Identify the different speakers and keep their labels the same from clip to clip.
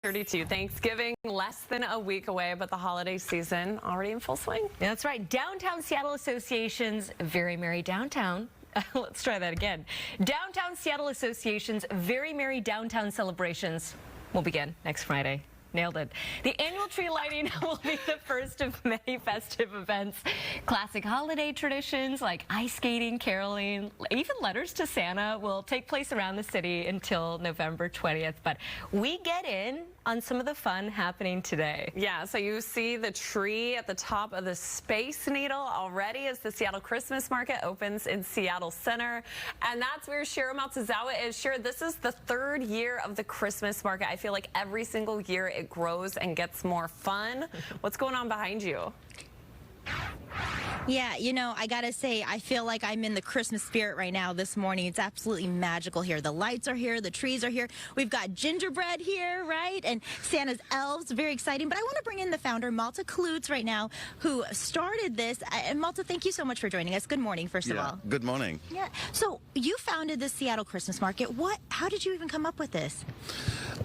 Speaker 1: 32. Thanksgiving less than a week away, but the holiday season already in full swing.
Speaker 2: That's right. Downtown Seattle Association's Very Merry Downtown. Let's try that again. Downtown Seattle Association's Very Merry Downtown celebrations will begin next Friday. Nailed it. The annual tree lighting will be the first of many festive events. Classic holiday traditions like ice skating, caroling, even letters to Santa will take place around the city until November 20th. But we get in on some of the fun happening today.
Speaker 1: Yeah, so you see the tree at the top of the Space Needle already as the Seattle Christmas Market opens in Seattle Center. And that's where Shira Matsuzawa is. Shira, this is the third year of the Christmas Market. I feel like every single year it grows and gets more fun. What's going on behind you?
Speaker 3: Yeah, you know, I gotta say, I feel like I'm in the Christmas spirit right now this morning. It's absolutely magical here. The lights are here, the trees are here. We've got gingerbread here, right? And Santa's elves, very exciting. But I want to bring in the founder, Malta Kalutz, right now, who started this. And Malta, thank you so much for joining us. Good morning, first of all.
Speaker 4: Good morning.
Speaker 3: Yeah. So you founded the Seattle Christmas Market. How did you even come up with this?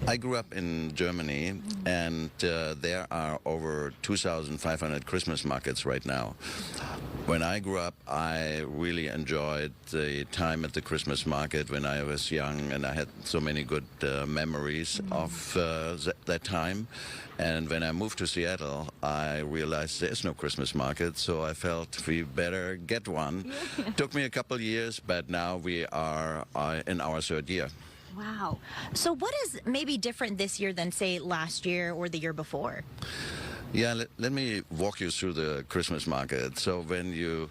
Speaker 4: I grew up in Germany, and there are over 2,500 Christmas markets right now. When I grew up, I really enjoyed the time at the Christmas market when I was young, and I had so many good memories of that time. And when I moved to Seattle, I realized there's no Christmas market, so I felt we better get one. Took me a couple years, but now we are in our third year.
Speaker 3: Wow. So what is maybe different this year than, say, last year or the year before?
Speaker 4: Yeah, let me walk you through the Christmas market. So when you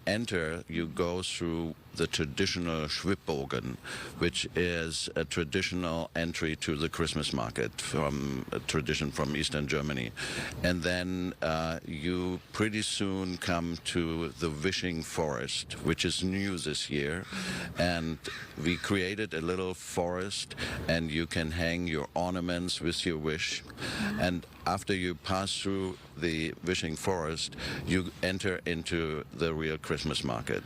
Speaker 4: enter, you go through the traditional Schwibbogen, which is a traditional entry to the Christmas market from a tradition from Eastern Germany. And then you pretty soon come to the wishing forest, which is new this year. And we created a little forest, and you can hang your ornaments with your wish. And after you pass through the wishing forest, you enter into the real Christmas market.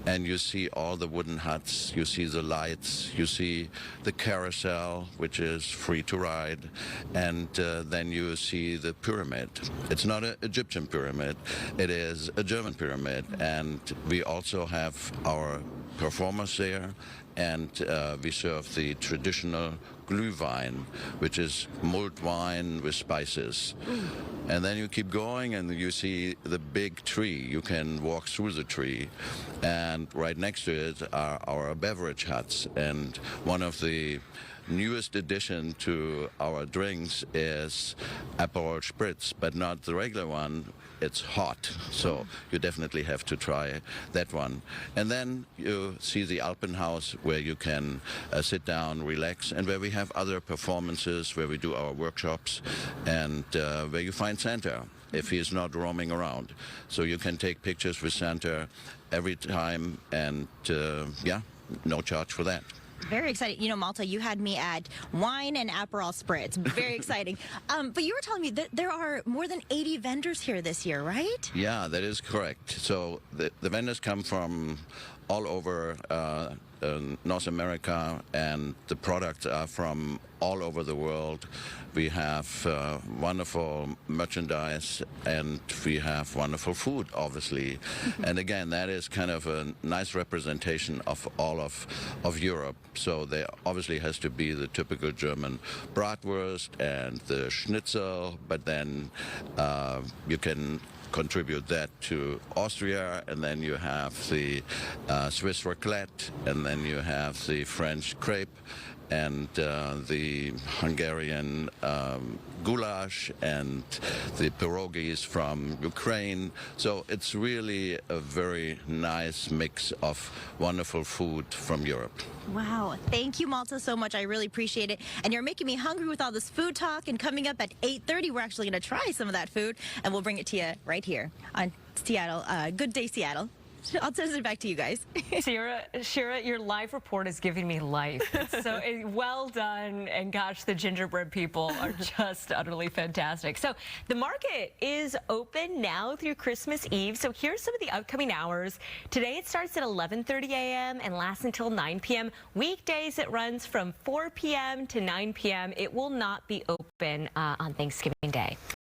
Speaker 4: And you see all the wooden huts, you see the lights, you see the carousel, which is free to ride, and then you see the pyramid. It's not an Egyptian pyramid, it is a German pyramid. And we also have our performers there, and we serve the traditional Glühwein, which is mulled wine with spices. And then you keep going and you see the big tree. You can walk through the tree, and right next to it are our beverage huts. And one of the newest addition to our drinks is Aperol Spritz, but not the regular one. It's hot, so you definitely have to try that one. And then you see the Alpenhaus, where you can sit down, relax, and where we have other performances, where we do our workshops, and where you find Santa if he is not roaming around. So you can take pictures with Santa every time, and yeah, no charge for that.
Speaker 3: Very exciting. You know, Malta, you had me at wine and Aperol Spritz. Very exciting. But you were telling me that there are more than 80 vendors here this year, right?
Speaker 4: Yeah, that is correct. So the vendors come from all over North America, and the products are from all over the world. We have wonderful merchandise, and we have wonderful food, obviously. And again, that is kind of a nice representation of all of Europe. So there obviously has to be the typical German bratwurst and the schnitzel, but then you can contribute that to Austria, and then you have the Swiss raclette, and then you have the French crepe, and the Hungarian goulash, and the pierogies from Ukraine. So it's really a very nice mix of wonderful food from Europe.
Speaker 3: Wow. Thank you, Malta, so much. I really appreciate it. And you're making me hungry with all this food talk. And coming up at 8:30, we're actually going to try some of that food, and we'll bring it to you right here on Seattle. Good Day, Seattle. I'll send it back to you guys.
Speaker 2: Shira, your live report is giving me life. So well done. And gosh, the gingerbread people are just utterly fantastic. So the market is open now through Christmas Eve. So here's some of the upcoming hours. Today it starts at 11:30 a.m. and lasts until 9 p.m. Weekdays it runs from 4 p.m. to 9 p.m. It will not be open on Thanksgiving Day.